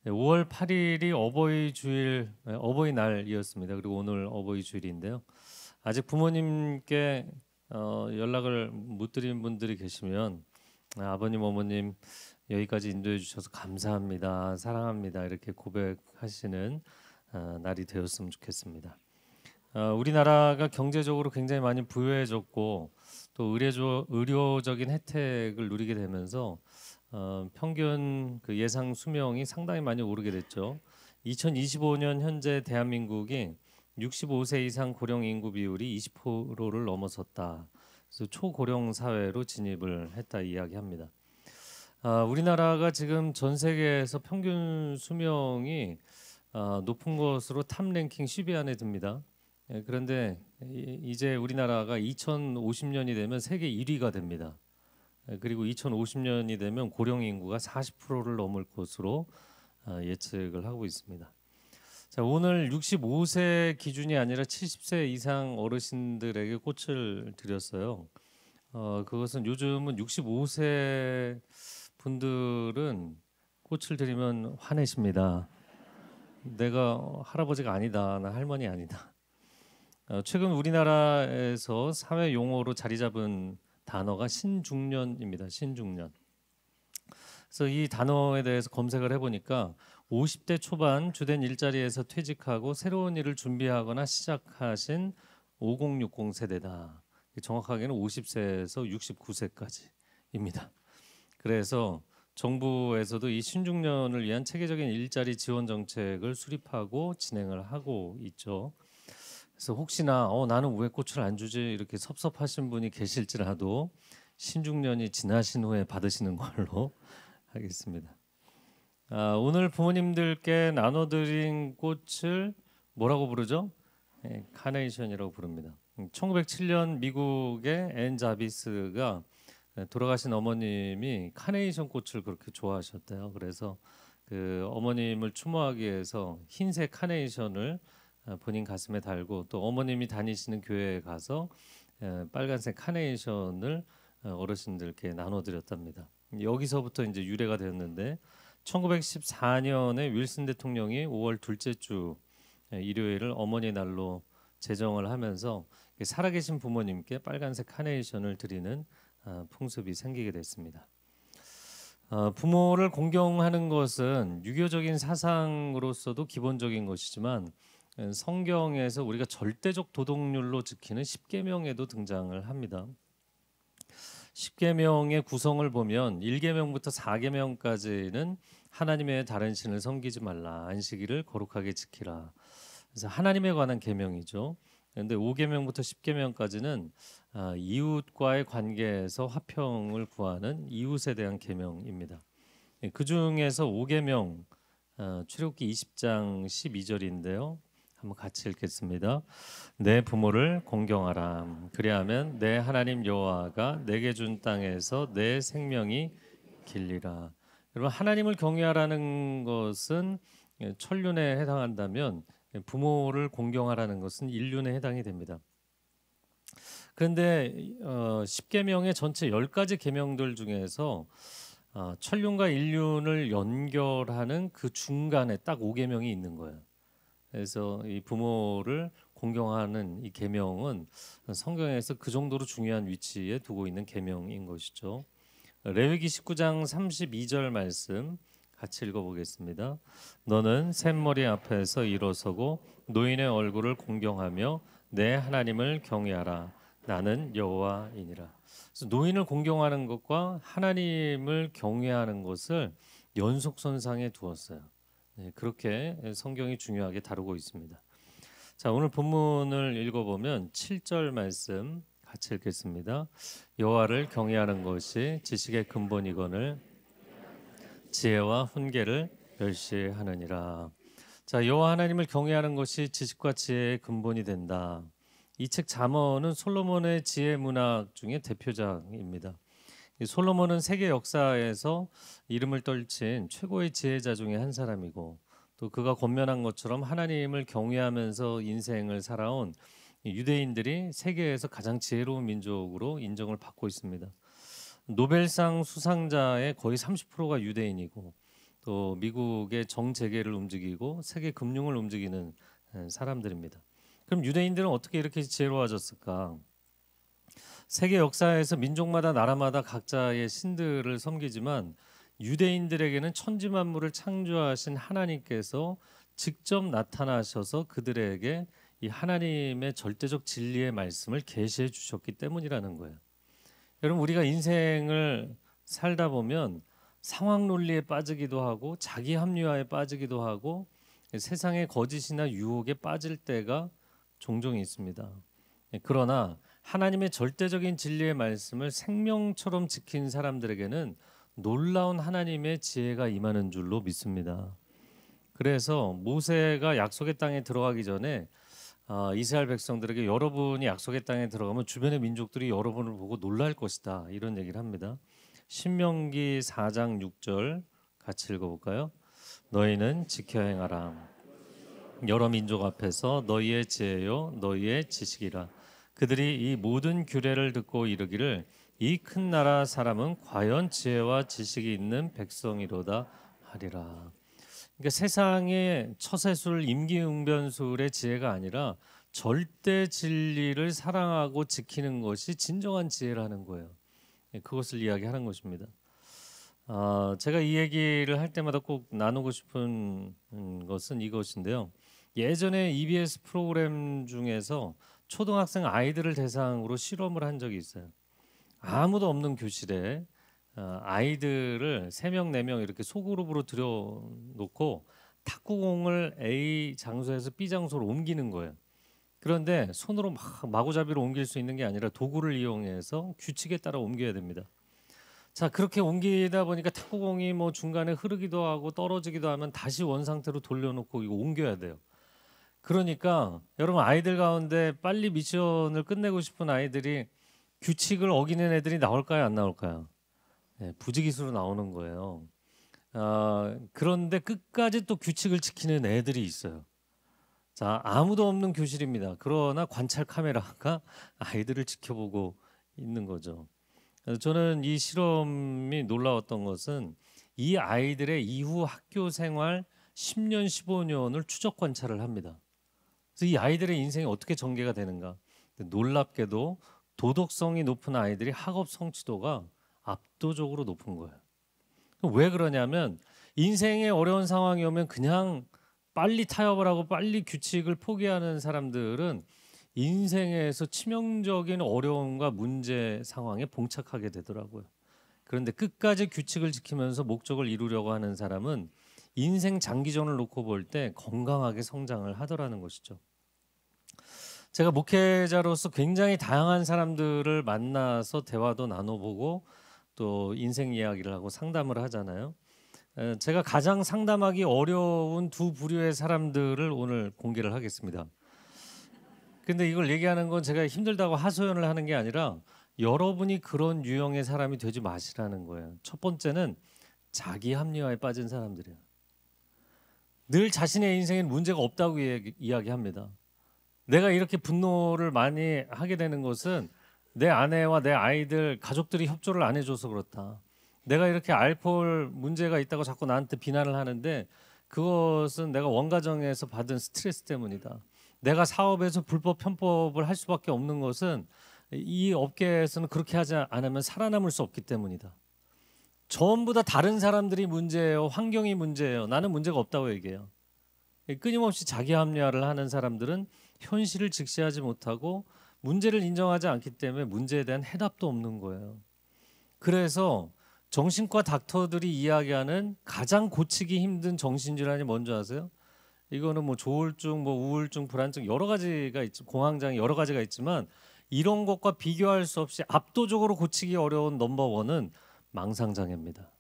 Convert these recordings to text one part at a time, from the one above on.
네, 5월 8일이 어버이날이었습니다. 그리고 오늘 어버이 주일인데요. 아직 부모님께 연락을 못 드린 분들이 계시면 아버님, 어머님 여기까지 인도해 주셔서 감사합니다, 사랑합니다 이렇게 고백하시는 날이 되었으면 좋겠습니다. 우리나라가 경제적으로 굉장히 많이 부유해졌고 또 의료적인 혜택을 누리게 되면서 평균 그 예상 수명이 상당히 많이 오르게 됐죠. 2025년 현재 대한민국이 65세 이상 고령 인구 비율이 20%를 넘어섰다. 그래서 초고령 사회로 진입을 했다 이야기합니다. 우리나라가 지금 전 세계에서 평균 수명이 높은 것으로 탑 랭킹 10위 안에 듭니다. 그런데 이제 우리나라가 2050년이 되면 세계 1위가 됩니다. 그리고 2050년이 되면 고령 인구가 40%를 넘을 것으로 예측을 하고 있습니다. 자, 오늘 65세 기준이 아니라 70세 이상 어르신들에게 꽃을 드렸어요. 그것은 요즘은 65세 분들은 꽃을 드리면 화내십니다. 내가 할아버지가 아니다, 나 할머니 아니다. 최근 우리나라에서 사회 용어로 자리 잡은 단어가 신중년입니다. 신중년. 그래서 이 단어에 대해서 검색을 해보니까 50대 초반 주된 일자리에서 퇴직하고 새로운 일을 준비하거나 시작하신 5060 세대다. 정확하게는 50세에서 69세까지입니다. 그래서 정부에서도 이 신중년을 위한 체계적인 일자리 지원 정책을 수립하고 진행을 하고 있죠. 그래서 혹시나 나는 왜 꽃을 안 주지 이렇게 섭섭하신 분이 계실지라도 신중년이 지나신 후에 받으시는 걸로 하겠습니다. 오늘 부모님들께 나눠드린 꽃을 뭐라고 부르죠? 카네이션이라고 부릅니다. 1907년 미국의 앤 자비스가 돌아가신 어머님이 카네이션 꽃을 그렇게 좋아하셨대요. 그래서 그 어머님을 추모하기 위해서 흰색 카네이션을 본인 가슴에 달고 또 어머님이 다니시는 교회에 가서 빨간색 카네이션을 어르신들께 나눠드렸답니다. 여기서부터 이제 유래가 되었는데 1914년에 윌슨 대통령이 5월 둘째 주 일요일을 어머니 날로 제정을 하면서 살아계신 부모님께 빨간색 카네이션을 드리는 풍습이 생기게 됐습니다. 부모를 공경하는 것은 유교적인 사상으로서도 기본적인 것이지만 성경에서 우리가 절대적 도덕률로 지키는 십계명에도 등장을 합니다. 십계명의 구성을 보면 1계명부터 4계명까지는 하나님의 다른 신을 섬기지 말라, 안식일을 거룩하게 지키라. 그래서 하나님에 관한 계명이죠. 그런데 5계명부터 10계명까지는 이웃과의 관계에서 화평을 구하는 이웃에 대한 계명입니다. 그 중에서 5계명 출애굽기 20장 12절인데요. 한번 같이 읽겠습니다. 내 부모를 공경하라. 그리하면 내 하나님 여호와가 내게 준 땅에서 내 생명이 길리라. 여러분, 하나님을 경외하라는 것은 천륜에 해당한다면 부모를 공경하라는 것은 일륜에 해당이 됩니다. 그런데 10계명의 전체 10가지 계명들 중에서 천륜과 일륜을 연결하는 그 중간에 딱 5계명이 있는 거예요. 그래서 이 부모를 공경하는 이 계명은 성경에서 그 정도로 중요한 위치에 두고 있는 계명인 것이죠. 레위기 19장 32절 말씀 같이 읽어보겠습니다. 너는 샘머리 앞에서 일어서고 노인의 얼굴을 공경하며 내 하나님을 경외하라. 나는 여호와이니라. 그래서 노인을 공경하는 것과 하나님을 경외하는 것을 연속선상에 두었어요. 그렇게 성경이 중요하게 다루고 있습니다. 자, 오늘 본문을 읽어보면 7절 말씀 같이 읽겠습니다. 여호와를 경외하는 것이 지식의 근본이거늘 지혜와 훈계를 멸시하느니라. 자, 여호와 하나님을 경외하는 것이 지식과 지혜의 근본이 된다. 이 책 잠언은 솔로몬의 지혜 문학 중에 대표작입니다. 솔로몬은 세계 역사에서 이름을 떨친 최고의 지혜자 중에 한 사람이고 또 그가 권면한 것처럼 하나님을 경외하면서 인생을 살아온 유대인들이 세계에서 가장 지혜로운 민족으로 인정을 받고 있습니다. 노벨상 수상자의 거의 30%가 유대인이고 또 미국의 정재계를 움직이고 세계 금융을 움직이는 사람들입니다. 그럼 유대인들은 어떻게 이렇게 지혜로워졌을까? 세계 역사에서 민족마다 나라마다 각자의 신들을 섬기지만 유대인들에게는 천지만물을 창조하신 하나님께서 직접 나타나셔서 그들에게 이 하나님의 절대적 진리의 말씀을 계시해 주셨기 때문이라는 거예요. 여러분, 우리가 인생을 살다 보면 상황 논리에 빠지기도 하고 자기 합리화에 빠지기도 하고 세상의 거짓이나 유혹에 빠질 때가 종종 있습니다. 그러나 하나님의 절대적인 진리의 말씀을 생명처럼 지킨 사람들에게는 놀라운 하나님의 지혜가 임하는 줄로 믿습니다. 그래서 모세가 약속의 땅에 들어가기 전에 이스라엘 백성들에게 여러분이 약속의 땅에 들어가면 주변의 민족들이 여러분을 보고 놀랄 것이다, 이런 얘기를 합니다. 신명기 4장 6절 같이 읽어볼까요? 너희는 지켜 행하라. 여러 민족 앞에서 너희의 지혜요 너희의 지식이라. 그들이 이 모든 규례를 듣고 이르기를 이 큰 나라 사람은 과연 지혜와 지식이 있는 백성이로다 하리라. 그러니까 세상의 처세술, 임기응변술의 지혜가 아니라 절대 진리를 사랑하고 지키는 것이 진정한 지혜라는 거예요. 그것을 이야기하는 것입니다. 제가 이 얘기를 할 때마다 꼭 나누고 싶은 것은 이것인데요. 예전에 EBS 프로그램 중에서 초등학생 아이들을 대상으로 실험을 한 적이 있어요. 아무도 없는 교실에 아이들을 3명, 4명 이렇게 소그룹으로 들여놓고 탁구공을 A 장소에서 B 장소로 옮기는 거예요. 그런데 손으로 마구잡이로 옮길 수 있는 게 아니라 도구를 이용해서 규칙에 따라 옮겨야 됩니다. 자, 그렇게 옮기다 보니까 탁구공이 뭐 중간에 흐르기도 하고 떨어지기도 하면 다시 원상태로 돌려놓고 이거 옮겨야 돼요. 그러니까 여러분, 아이들 가운데 빨리 미션을 끝내고 싶은 아이들이 규칙을 어기는 애들이 나올까요, 안 나올까요? 네, 부지기수로 나오는 거예요. 그런데 끝까지 또 규칙을 지키는 애들이 있어요. 자, 아무도 없는 교실입니다. 그러나 관찰 카메라가 아이들을 지켜보고 있는 거죠. 저는 이 실험이 놀라웠던 것은 이 아이들의 이후 학교 생활 10년, 15년을 추적 관찰을 합니다. 그래서 이 아이들의 인생이 어떻게 전개가 되는가. 놀랍게도 도덕성이 높은 아이들이 학업 성취도가 압도적으로 높은 거예요. 왜 그러냐면 인생의 어려운 상황이 오면 그냥 빨리 타협을 하고 빨리 규칙을 포기하는 사람들은 인생에서 치명적인 어려움과 문제 상황에 봉착하게 되더라고요. 그런데 끝까지 규칙을 지키면서 목적을 이루려고 하는 사람은 인생 장기전을 놓고 볼 때 건강하게 성장을 하더라는 것이죠. 제가 목회자로서 굉장히 다양한 사람들을 만나서 대화도 나눠보고 또 인생 이야기를 하고 상담을 하잖아요. 제가 가장 상담하기 어려운 두 부류의 사람들을 오늘 공개를 하겠습니다. 근데 이걸 얘기하는 건 제가 힘들다고 하소연을 하는 게 아니라 여러분이 그런 유형의 사람이 되지 마시라는 거예요. 첫 번째는 자기 합리화에 빠진 사람들이에요. 늘 자신의 인생엔 문제가 없다고 이야기합니다. 내가 이렇게 분노를 많이 하게 되는 것은 내 아내와 내 아이들, 가족들이 협조를 안 해줘서 그렇다. 내가 이렇게 알코올 문제가 있다고 자꾸 나한테 비난을 하는데 그것은 내가 원가정에서 받은 스트레스 때문이다. 내가 사업에서 불법 편법을 할 수밖에 없는 것은 이 업계에서는 그렇게 하지 않으면 살아남을 수 없기 때문이다. 전부 다 다른 사람들이 문제예요. 환경이 문제예요. 나는 문제가 없다고 얘기해요. 끊임없이 자기 합리화를 하는 사람들은 현실을 직시하지 못하고 문제를 인정하지 않기 때문에 문제에 대한 해답도 없는 거예요. 그래서 정신과 닥터들이 이야기하는 가장 고치기 힘든 정신질환이 뭔지 아세요? 이거는 뭐 조울증, 뭐 우울증, 불안증 여러 가지가 있지, 공황장애 여러 가지가 있지만 이런 것과 비교할 수 없이 압도적으로 고치기 어려운 넘버원은 망상장애입니다.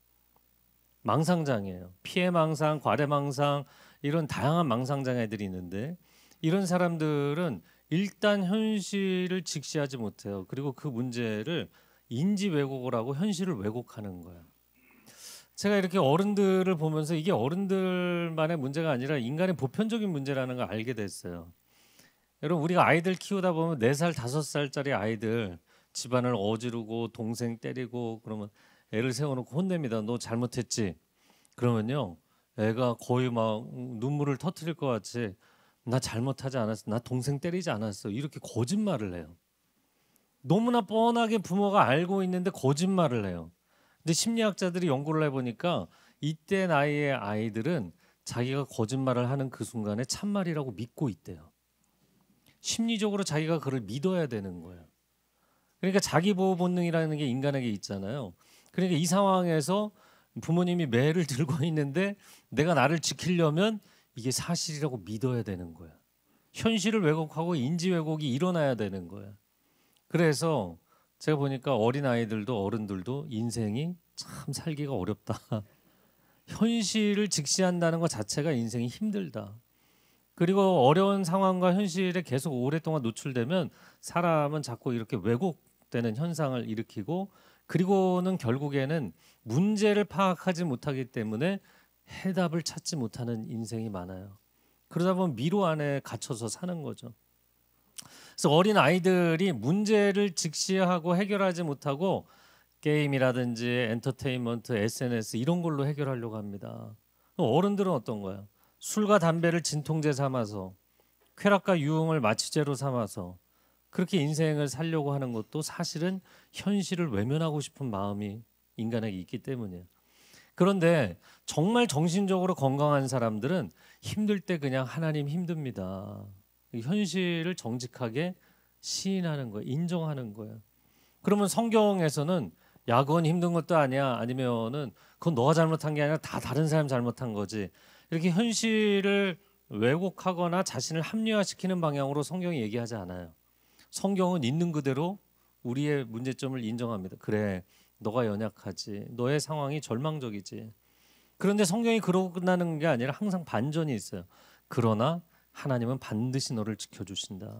망상장애예요. 피해망상, 과대망상 이런 다양한 망상장애들이 있는데 이런 사람들은 일단 현실을 직시하지 못해요. 그리고 그 문제를 인지 왜곡을 하고 현실을 왜곡하는 거예요. 제가 이렇게 어른들을 보면서 이게 어른들만의 문제가 아니라 인간의 보편적인 문제라는 걸 알게 됐어요. 여러분, 우리가 아이들 키우다 보면 4살, 5살짜리 아이들 집안을 어지르고 동생 때리고 그러면 애를 세워놓고 혼냅니다. 너 잘못했지? 그러면요, 애가 거의 막 눈물을 터뜨릴 것 같이 나 잘못하지 않았어, 나 동생 때리지 않았어, 이렇게 거짓말을 해요. 너무나 뻔하게 부모가 알고 있는데 거짓말을 해요. 근데 심리학자들이 연구를 해보니까 이때 나이의 아이들은 자기가 거짓말을 하는 그 순간에 참말이라고 믿고 있대요. 심리적으로 자기가 그걸 믿어야 되는 거예요. 그러니까 자기 보호 본능이라는 게 인간에게 있잖아요. 그러니까 이 상황에서 부모님이 매를 들고 있는데 내가 나를 지키려면 이게 사실이라고 믿어야 되는 거야. 현실을 왜곡하고 인지 왜곡이 일어나야 되는 거야. 그래서 제가 보니까 어린 아이들도 어른들도 인생이 참 살기가 어렵다. 현실을 직시한다는 것 자체가 인생이 힘들다. 그리고 어려운 상황과 현실에 계속 오랫동안 노출되면 사람은 자꾸 이렇게 왜곡되는 현상을 일으키고, 그리고는 결국에는 문제를 파악하지 못하기 때문에 해답을 찾지 못하는 인생이 많아요. 그러다 보면 미로 안에 갇혀서 사는 거죠. 그래서 어린 아이들이 문제를 직시하고 해결하지 못하고 게임이라든지 엔터테인먼트, SNS 이런 걸로 해결하려고 합니다. 어른들은 어떤 거야? 술과 담배를 진통제 삼아서, 쾌락과 유흥을 마취제로 삼아서 그렇게 인생을 살려고 하는 것도 사실은 현실을 외면하고 싶은 마음이 인간에게 있기 때문이에요. 그런데 정말 정신적으로 건강한 사람들은 힘들 때 그냥 하나님 힘듭니다. 현실을 정직하게 시인하는 거예요. 인정하는 거예요. 그러면 성경에서는 야 그건 힘든 것도 아니야, 아니면은 그건 너가 잘못한 게 아니라 다 다른 사람 잘못한 거지, 이렇게 현실을 왜곡하거나 자신을 합리화시키는 방향으로 성경이 얘기하지 않아요. 성경은 있는 그대로 우리의 문제점을 인정합니다. 그래, 너가 연약하지, 너의 상황이 절망적이지. 그런데 성경이 그러고 끝나는 게 아니라 항상 반전이 있어요. 그러나 하나님은 반드시 너를 지켜주신다.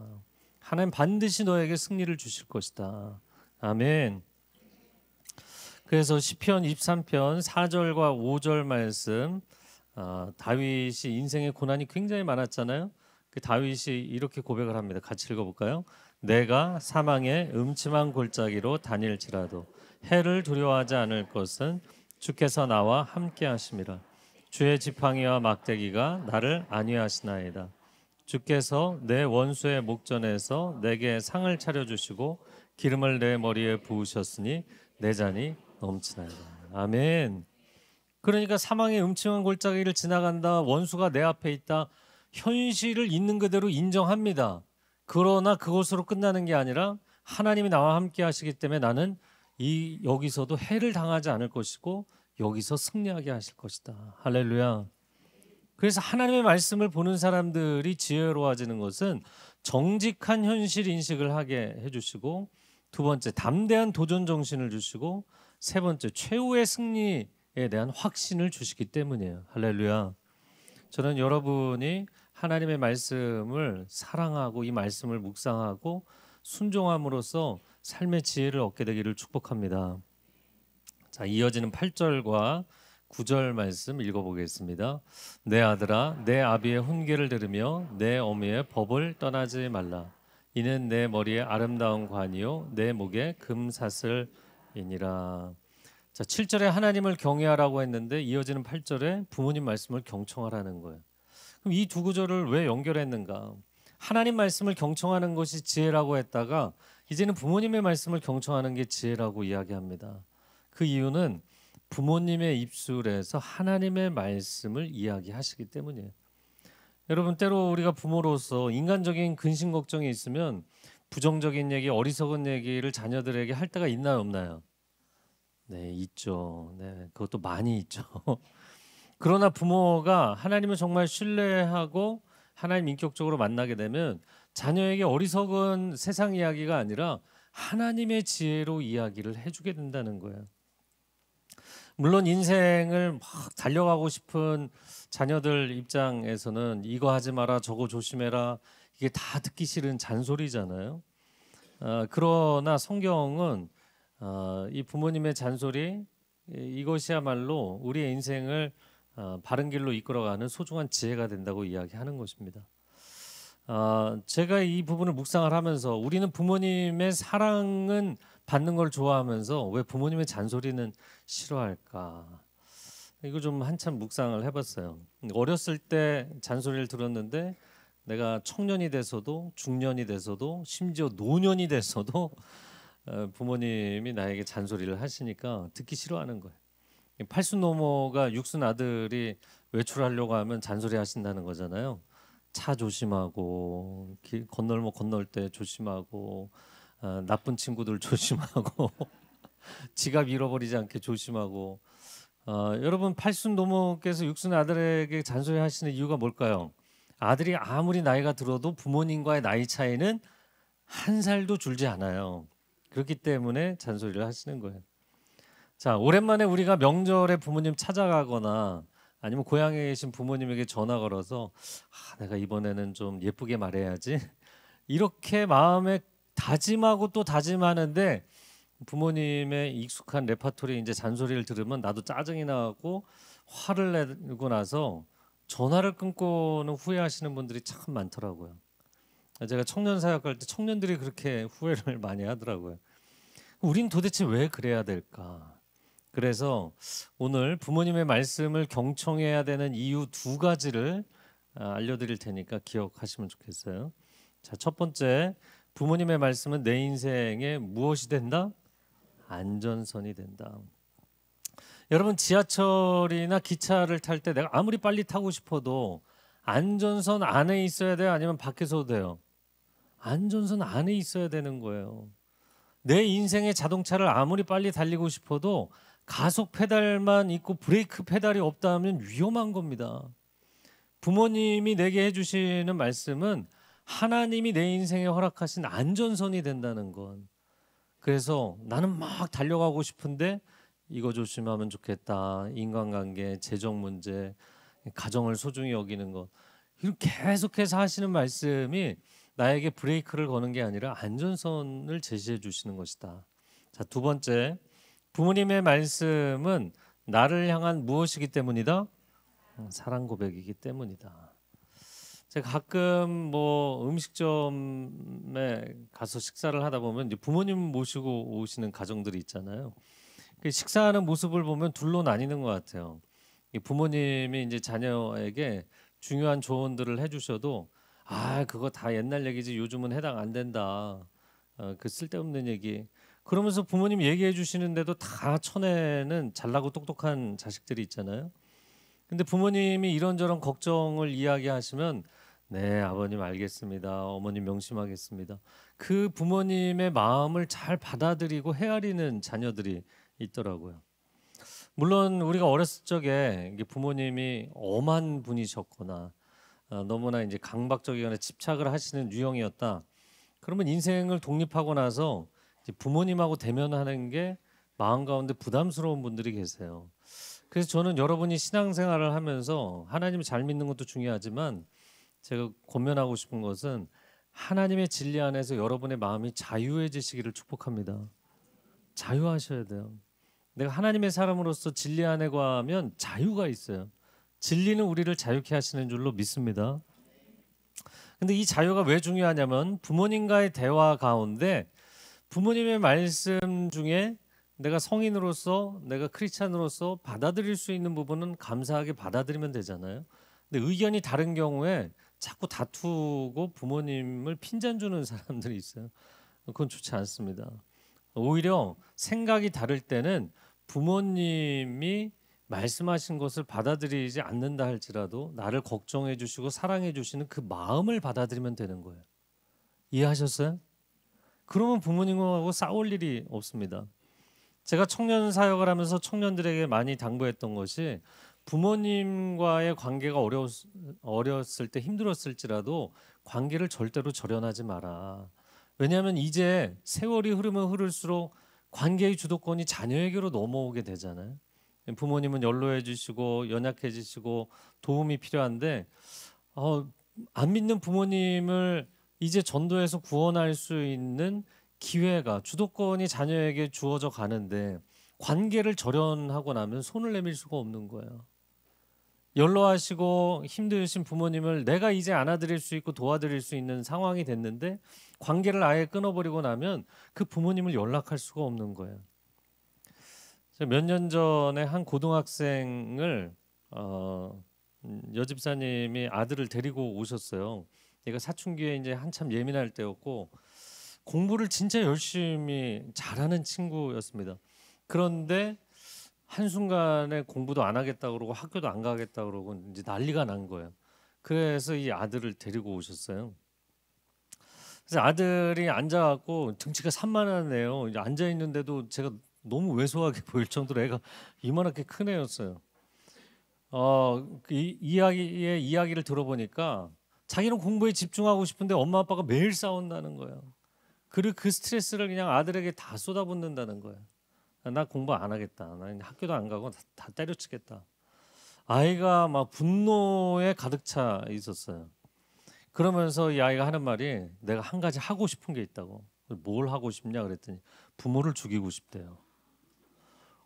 하나님 반드시 너에게 승리를 주실 것이다. 아멘. 그래서 시편 23편 4절과 5절 말씀, 다윗이 인생의 고난이 굉장히 많았잖아요. 그 다윗이 이렇게 고백을 합니다. 같이 읽어볼까요? 내가 사망의 음침한 골짜기로 다닐지라도 해를 두려워하지 않을 것은 주께서 나와 함께 하심이라. 주의 지팡이와 막대기가 나를 안위하시나이다. 주께서 내 원수의 목전에서 내게 상을 차려주시고 기름을 내 머리에 부으셨으니 내 잔이 넘치나이다. 아멘. 그러니까 사망의 음침한 골짜기를 지나간다, 원수가 내 앞에 있다, 현실을 있는 그대로 인정합니다. 그러나 그것으로 끝나는 게 아니라 하나님이 나와 함께 하시기 때문에 나는 여기서도 해를 당하지 않을 것이고 여기서 승리하게 하실 것이다. 할렐루야. 그래서 하나님의 말씀을 보는 사람들이 지혜로워지는 것은 정직한 현실 인식을 하게 해주시고, 두 번째 담대한 도전 정신을 주시고, 세 번째 최후의 승리에 대한 확신을 주시기 때문이에요. 할렐루야. 저는 여러분이 하나님의 말씀을 사랑하고 이 말씀을 묵상하고 순종함으로써 삶의 지혜를 얻게 되기를 축복합니다. 자, 이어지는 8절과 9절 말씀 읽어보겠습니다. 내 아들아, 내 아비의 훈계를 들으며 내 어미의 법을 떠나지 말라. 이는 내 머리에 아름다운 관이요 내 목에 금사슬이니라. 자, 7절에 하나님을 경외하라고 했는데 이어지는 8절에 부모님 말씀을 경청하라는 거예요. 그럼 이 두 구절을 왜 연결했는가? 하나님 말씀을 경청하는 것이 지혜라고 했다가 이제는 부모님의 말씀을 경청하는 게 지혜라고 이야기합니다. 그 이유는 부모님의 입술에서 하나님의 말씀을 이야기하시기 때문이에요. 여러분, 때로 우리가 부모로서 인간적인 근심 걱정이 있으면 부정적인 얘기, 어리석은 얘기를 자녀들에게 할 때가 있나요, 없나요? 네, 있죠. 네, 그것도 많이 있죠. 그러나 부모가 하나님을 정말 신뢰하고 하나님 인격적으로 만나게 되면 자녀에게 어리석은 세상 이야기가 아니라 하나님의 지혜로 이야기를 해주게 된다는 거예요. 물론 인생을 막 달려가고 싶은 자녀들 입장에서는 이거 하지 마라, 저거 조심해라, 이게 다 듣기 싫은 잔소리잖아요. 그러나 성경은 이 부모님의 잔소리, 이것이야말로 우리의 인생을 바른 길로 이끌어가는 소중한 지혜가 된다고 이야기하는 것입니다. 제가 이 부분을 묵상을 하면서 우리는 부모님의 사랑은 받는 걸 좋아하면서 왜 부모님의 잔소리는 싫어할까? 이거 좀 한참 묵상을 해봤어요. 어렸을 때 잔소리를 들었는데 내가 청년이 돼서도 중년이 돼서도 심지어 노년이 돼서도 부모님이 나에게 잔소리를 하시니까 듣기 싫어하는 거예요. 팔순 노모가 육순 아들이 외출하려고 하면 잔소리 하신다는 거잖아요. 차 조심하고 길 건널목 건널 때 조심하고 나쁜 친구들 조심하고 지갑 잃어버리지 않게 조심하고 여러분 팔순 노모께서 육순 아들에게 잔소리 하시는 이유가 뭘까요? 아들이 아무리 나이가 들어도 부모님과의 나이 차이는 한 살도 줄지 않아요. 그렇기 때문에 잔소리를 하시는 거예요. 자, 오랜만에 우리가 명절에 부모님 찾아가거나 아니면 고향에 계신 부모님에게 전화 걸어서 내가 이번에는 좀 예쁘게 말해야지 이렇게 마음에 다짐하고 또 다짐하는데 부모님의 익숙한 레파토리 이제 잔소리를 들으면 나도 짜증이 나고 화를 내고 나서 전화를 끊고는 후회하시는 분들이 참 많더라고요. 제가 청년 사역할 때 청년들이 그렇게 후회를 많이 하더라고요. 우린 도대체 왜 그래야 될까? 그래서 오늘 부모님의 말씀을 경청해야 되는 이유 두 가지를 알려드릴 테니까 기억하시면 좋겠어요. 자, 첫 번째, 부모님의 말씀은 내 인생에 무엇이 된다? 안전선이 된다. 여러분 지하철이나 기차를 탈 때 내가 아무리 빨리 타고 싶어도 안전선 안에 있어야 돼요? 아니면 밖에서도 돼요? 안전선 안에 있어야 되는 거예요. 내 인생의 자동차를 아무리 빨리 달리고 싶어도 가속 페달만 있고 브레이크 페달이 없다면 위험한 겁니다. 부모님이 내게 해주시는 말씀은 하나님이 내 인생에 허락하신 안전선이 된다는 건. 그래서 나는 막 달려가고 싶은데 이거 조심하면 좋겠다. 인간관계, 재정 문제, 가정을 소중히 여기는 것. 이렇게 계속해서 하시는 말씀이 나에게 브레이크를 거는 게 아니라 안전선을 제시해 주시는 것이다. 자, 두 번째, 부모님의 말씀은 나를 향한 무엇이기 때문이다? 사랑 고백이기 때문이다. 제가 가끔 뭐 음식점에 가서 식사를 하다 보면 이제 부모님 모시고 오시는 가정들이 있잖아요. 그 식사하는 모습을 보면 둘로 나뉘는 것 같아요. 부모님이 이제 자녀에게 중요한 조언들을 해주셔도 그거 다 옛날 얘기지 요즘은 해당 안 된다. 그 쓸데없는 얘기. 그러면서 부모님 얘기해 주시는데도 다 쳐내는 잘나고 똑똑한 자식들이 있잖아요. 근데 부모님이 이런저런 걱정을 이야기하시면 네, 아버님 알겠습니다. 어머님 명심하겠습니다. 그 부모님의 마음을 잘 받아들이고 헤아리는 자녀들이 있더라고요. 물론 우리가 어렸을 적에 부모님이 엄한 분이셨거나 너무나 이제 강박적이거나 집착을 하시는 유형이었다. 그러면 인생을 독립하고 나서 이제 부모님하고 대면하는 게 마음 가운데 부담스러운 분들이 계세요. 그래서 저는 여러분이 신앙생활을 하면서 하나님을 잘 믿는 것도 중요하지만 제가 권면하고 싶은 것은 하나님의 진리 안에서 여러분의 마음이 자유해지시기를 축복합니다. 자유하셔야 돼요. 내가 하나님의 사람으로서 진리 안에 거하면 자유가 있어요. 진리는 우리를 자유케 하시는 줄로 믿습니다. 근데 이 자유가 왜 중요하냐면 부모님과의 대화 가운데 부모님의 말씀 중에 내가 성인으로서 내가 크리스찬으로서 받아들일 수 있는 부분은 감사하게 받아들이면 되잖아요. 근데 의견이 다른 경우에 자꾸 다투고 부모님을 핀잔 주는 사람들이 있어요. 그건 좋지 않습니다. 오히려 생각이 다를 때는 부모님이 말씀하신 것을 받아들이지 않는다 할지라도 나를 걱정해 주시고 사랑해 주시는 그 마음을 받아들이면 되는 거예요. 이해하셨어요? 그러면 부모님하고 싸울 일이 없습니다. 제가 청년 사역을 하면서 청년들에게 많이 당부했던 것이 부모님과의 관계가 어렸을 때 힘들었을지라도 관계를 절대로 절연하지 마라. 왜냐하면 이제 세월이 흐르면 흐를수록 관계의 주도권이 자녀에게로 넘어오게 되잖아요. 부모님은 연로해지시고 연약해지시고 도움이 필요한데 안 믿는 부모님을 이제 전도해서 구원할 수 있는 기회가 주도권이 자녀에게 주어져 가는데 관계를 절연하고 나면 손을 내밀 수가 없는 거예요. 연로하시고 힘드신 부모님을 내가 이제 안아드릴 수 있고 도와드릴 수 있는 상황이 됐는데 관계를 아예 끊어버리고 나면 그 부모님을 연락할 수가 없는 거예요. 몇 년 전에 한 고등학생을 여집사님이 아들을 데리고 오셨어요. 얘가 사춘기에 이제 한참 예민할 때였고 공부를 진짜 열심히 잘하는 친구였습니다. 그런데 한순간에 공부도 안 하겠다 그러고 학교도 안 가겠다 그러고 이제 난리가 난 거예요. 그래서 이 아들을 데리고 오셨어요. 그래서 아들이 앉아갖고 등치가 산만하네요. 이제 앉아 있는데도 제가 너무 왜소하게 보일 정도로 애가 이만하게 큰 애였어요. 그 이야기의 이야기를 들어보니까 자기는 공부에 집중하고 싶은데 엄마 아빠가 매일 싸운다는 거예요. 그리고 그 스트레스를 그냥 아들에게 다 쏟아붓는다는 거예요. 나 공부 안 하겠다. 나 학교도 안 가고 다 때려치겠다. 아이가 막 분노에 가득 차 있었어요. 그러면서 이 아이가 하는 말이 내가 한 가지 하고 싶은 게 있다고. 뭘 하고 싶냐 그랬더니 부모를 죽이고 싶대요.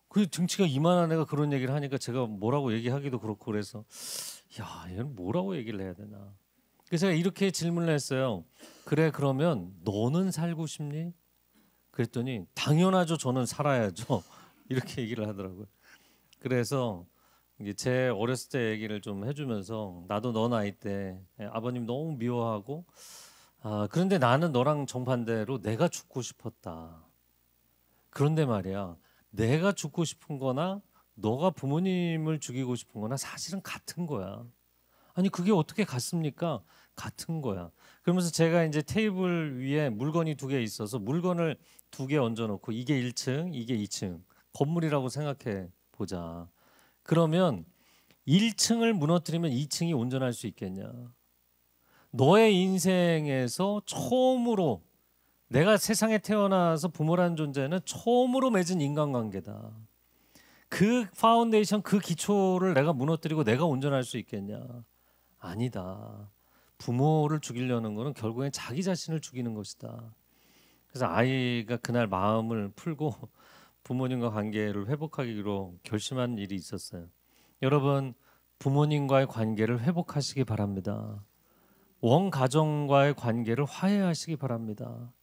그 등치가 이만한 애가 그런 얘기를 하니까 제가 뭐라고 얘기하기도 그렇고 그래서 야, 얘는 뭐라고 얘기를 해야 되나. 그래서 제가 이렇게 질문을 했어요. 그래 그러면 너는 살고 싶니? 그랬더니 당연하죠. 저는 살아야죠. 이렇게 얘기를 하더라고요. 그래서 이게 제 어렸을 때 얘기를 좀 해주면서 나도 너 나이 때 아버님 너무 미워하고 그런데 나는 너랑 정반대로 내가 죽고 싶었다. 그런데 말이야 내가 죽고 싶은 거나 너가 부모님을 죽이고 싶은 거나 사실은 같은 거야. 아니 그게 어떻게 같습니까? 같은 거야. 그러면서 제가 이제 테이블 위에 물건이 2개 있어서 물건을 2개 얹어놓고 이게 1층 이게 2층 건물이라고 생각해 보자. 그러면 1층을 무너뜨리면 2층이 온전할 수 있겠냐? 너의 인생에서 처음으로 내가 세상에 태어나서 부모라는 존재는 처음으로 맺은 인간관계다. 그 파운데이션, 그 기초를 내가 무너뜨리고 내가 온전할 수 있겠냐? 아니다. 부모를 죽이려는 것은 결국엔 자기 자신을 죽이는 것이다. 그래서 아이가 그날 마음을 풀고 부모님과 관계를 회복하기로 결심한 일이 있었어요. 여러분 부모님과의 관계를 회복하시기 바랍니다. 원 가정과의 관계를 화해하시기 바랍니다.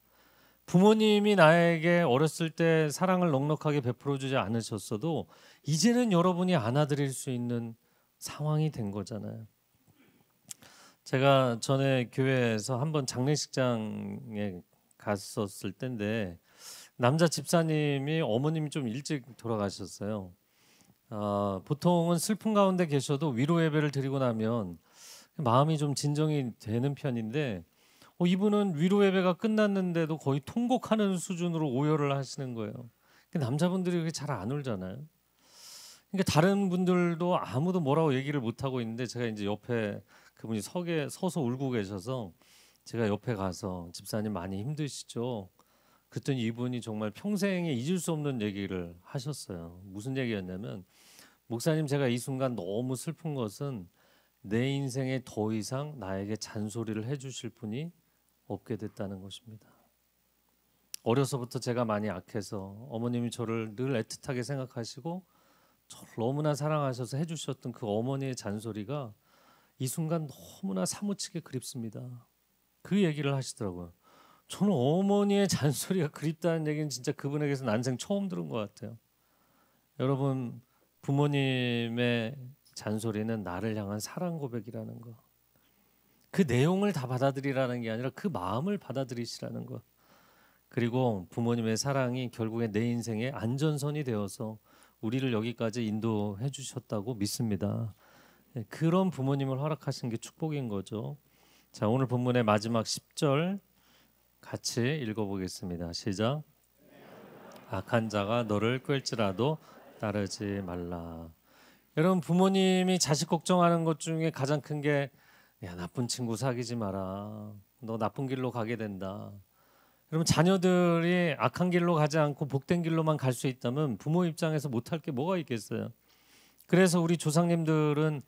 부모님이 나에게 어렸을 때 사랑을 넉넉하게 베풀어주지 않으셨어도 이제는 여러분이 안아드릴 수 있는 상황이 된 거잖아요. 제가 전에 교회에서 한번 장례식장에 갔었을 때인데 남자 집사님이 어머님이 좀 일찍 돌아가셨어요. 보통은 슬픔 가운데 계셔도 위로 예배를 드리고 나면 마음이 좀 진정이 되는 편인데 이분은 위로 예배가 끝났는데도 거의 통곡하는 수준으로 오열을 하시는 거예요. 남자분들이 그렇게 잘 안 울잖아요. 그러니까 다른 분들도 아무도 뭐라고 얘기를 못 하고 있는데 제가 이제 옆에 그분이 서서 울고 계셔서 제가 옆에 가서 집사님 많이 힘드시죠? 그랬더니 이분이 정말 평생에 잊을 수 없는 얘기를 하셨어요. 무슨 얘기였냐면 목사님 제가 이 순간 너무 슬픈 것은 내 인생에 더 이상 나에게 잔소리를 해주실 분이 없게 됐다는 것입니다. 어려서부터 제가 많이 악해서 어머님이 저를 늘 애틋하게 생각하시고 저를 너무나 사랑하셔서 해주셨던 그 어머니의 잔소리가 이 순간 너무나 사무치게 그립습니다. 그 얘기를 하시더라고요. 저는 어머니의 잔소리가 그립다는 얘기는 진짜 그분에게서 난생 처음 들은 것 같아요. 여러분 부모님의 잔소리는 나를 향한 사랑 고백이라는 거. 그 내용을 다 받아들이라는 게 아니라 그 마음을 받아들이시라는 것. 그리고 부모님의 사랑이 결국에 내 인생의 안전선이 되어서 우리를 여기까지 인도해 주셨다고 믿습니다. 그런 부모님을 허락하신 게 축복인 거죠. 자, 오늘 본문의 마지막 10절 같이 읽어보겠습니다. 시작. 악한 자가 너를 꿰을지라도 따르지 말라. 여러분 부모님이 자식 걱정하는 것 중에 가장 큰 게 야, 나쁜 친구 사귀지 마라. 너 나쁜 길로 가게 된다. 여러분 자녀들이 악한 길로 가지 않고 복된 길로만 갈 수 있다면 부모 입장에서 못할 게 뭐가 있겠어요. 그래서 우리 조상님들은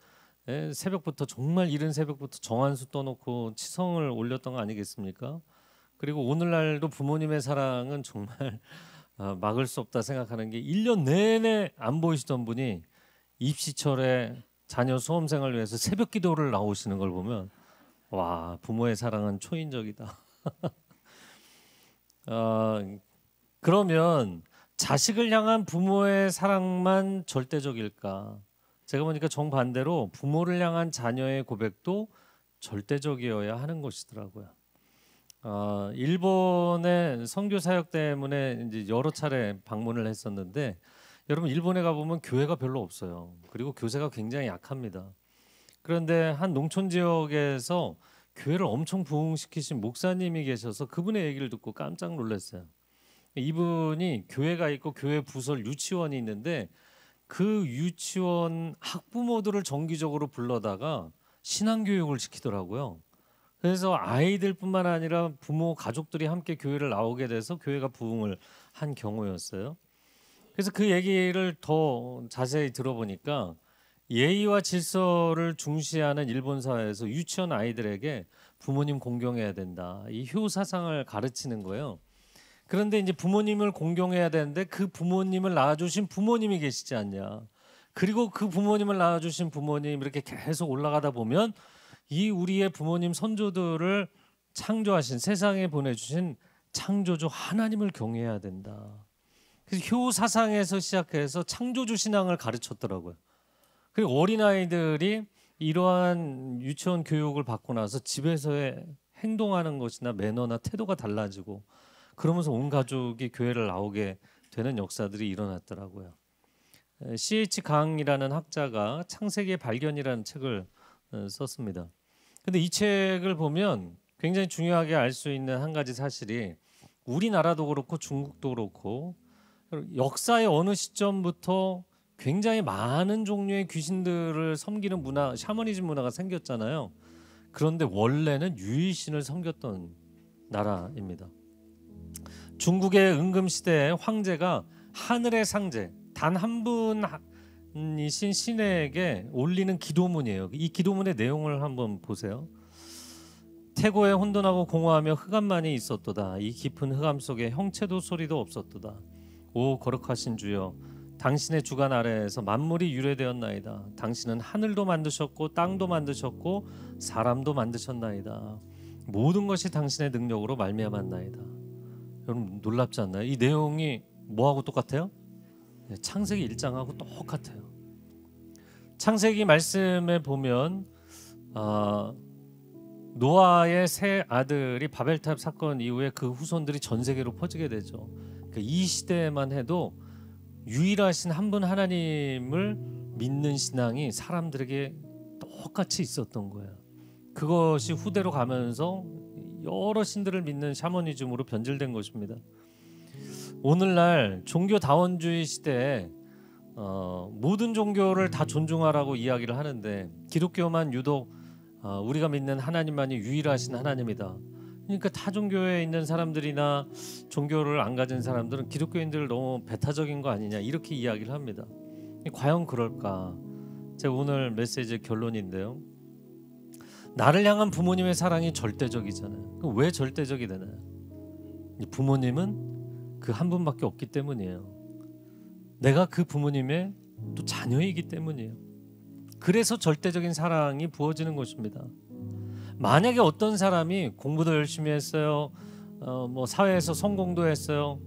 새벽부터 정말 이른 새벽부터 정한수 떠놓고 치성을 올렸던 거 아니겠습니까? 그리고 오늘날도 부모님의 사랑은 정말 막을 수 없다 생각하는 게 1년 내내 안 보이시던 분이 입시철에 자녀 수험생을 위해서 새벽 기도를 나오시는 걸 보면 와 부모의 사랑은 초인적이다. 그러면 자식을 향한 부모의 사랑만 절대적일까? 제가 보니까 정반대로 부모를 향한 자녀의 고백도 절대적이어야 하는 것이더라고요. 일본의 선교 사역 때문에 이제 여러 차례 방문을 했었는데, 여러분 일본에 가보면 교회가 별로 없어요. 그리고 교세가 굉장히 약합니다. 그런데 한 농촌 지역에서 교회를 엄청 부흥시키신 목사님이 계셔서 그분의 얘기를 듣고 깜짝 놀랐어요. 이분이 교회가 있고 교회 부설 유치원이 있는데 그 유치원 학부모들을 정기적으로 불러다가 신앙교육을 시키더라고요. 그래서 아이들뿐만 아니라 부모 가족들이 함께 교회를 나오게 돼서 교회가 부흥을 한 경우였어요. 그래서 그 얘기를 더 자세히 들어보니까 예의와 질서를 중시하는 일본 사회에서 유치원 아이들에게 부모님 공경해야 된다, 이 효사상을 가르치는 거예요. 그런데 이제 부모님을 공경해야 되는데 그 부모님을 낳아주신 부모님이 계시지 않냐. 그리고 그 부모님을 낳아주신 부모님 이렇게 계속 올라가다 보면 이 우리의 부모님 선조들을 창조하신, 세상에 보내주신 창조주 하나님을 경외해야 된다. 그래서 효사상에서 시작해서 창조주 신앙을 가르쳤더라고요. 그리고 어린아이들이 이러한 유치원 교육을 받고 나서 집에서의 행동하는 것이나 매너나 태도가 달라지고, 그러면서 온 가족이 교회를 나오게 되는 역사들이 일어났더라고요. C.H. 강이라는 학자가 창세기의 발견이라는 책을 썼습니다. 근데 이 책을 보면 굉장히 중요하게 알 수 있는 한 가지 사실이, 우리나라도 그렇고 중국도 그렇고 역사의 어느 시점부터 굉장히 많은 종류의 귀신들을 섬기는 문화, 샤머니즘 문화가 생겼잖아요. 그런데 원래는 유일신을 섬겼던 나라입니다. 중국의 은금 시대의 황제가 하늘의 상제, 단 한 분이신 신에게 올리는 기도문이에요. 이 기도문의 내용을 한번 보세요. 태고에 혼돈하고 공허하며 흑암만이 있었도다. 이 깊은 흑암 속에 형체도 소리도 없었도다. 오 거룩하신 주여, 당신의 주관 아래에서 만물이 유래되었나이다. 당신은 하늘도 만드셨고 땅도 만드셨고 사람도 만드셨나이다. 모든 것이 당신의 능력으로 말미암았나이다. 여러분 놀랍지 않나요? 이 내용이 뭐하고 똑같아요? 창세기 1장하고 똑같아요. 창세기 말씀에 보면 노아의 세 아들이 바벨탑 사건 이후에 그 후손들이 전 세계로 퍼지게 되죠. 이 시대에만 해도 유일하신 한 분 하나님을 믿는 신앙이 사람들에게 똑같이 있었던 거예요. 그것이 후대로 가면서 여러 신들을 믿는 샤머니즘으로 변질된 것입니다. 오늘날 종교 다원주의 시대에 모든 종교를 다 존중하라고 이야기를 하는데, 기독교만 유독 우리가 믿는 하나님만이 유일하신 하나님이다. 그러니까 타 종교에 있는 사람들이나 종교를 안 가진 사람들은 기독교인들을 너무 배타적인 거 아니냐, 이렇게 이야기를 합니다. 과연 그럴까? 제 오늘 메시지의 결론인데요. 나를 향한 부모님의 사랑이 절대적이잖아요. 그럼 왜 절대적이 되나요? 부모님은 그 한 분밖에 없기 때문이에요. 내가 그 부모님의 또 자녀이기 때문이에요. 그래서 절대적인 사랑이 부어지는 것입니다. 만약에 어떤 사람이 공부도 열심히 했어요, 뭐 사회에서 성공도 했어요,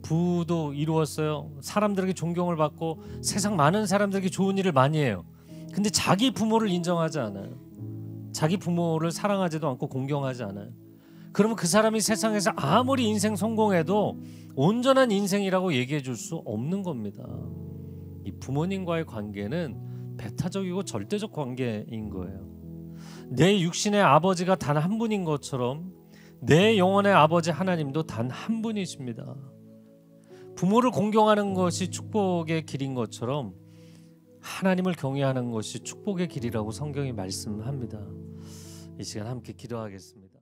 부도 이루었어요, 사람들에게 존경을 받고 세상 많은 사람들에게 좋은 일을 많이 해요. 근데 자기 부모를 인정하지 않아요. 자기 부모를 사랑하지도 않고 공경하지 않아요. 그러면 그 사람이 세상에서 아무리 인생 성공해도 온전한 인생이라고 얘기해 줄 수 없는 겁니다. 이 부모님과의 관계는 배타적이고 절대적 관계인 거예요. 내 육신의 아버지가 단 한 분인 것처럼 내 영혼의 아버지 하나님도 단 한 분이십니다. 부모를 공경하는 것이 축복의 길인 것처럼 하나님을 경외하는 것이 축복의 길이라고 성경이 말씀합니다. 이 시간 함께 기도하겠습니다.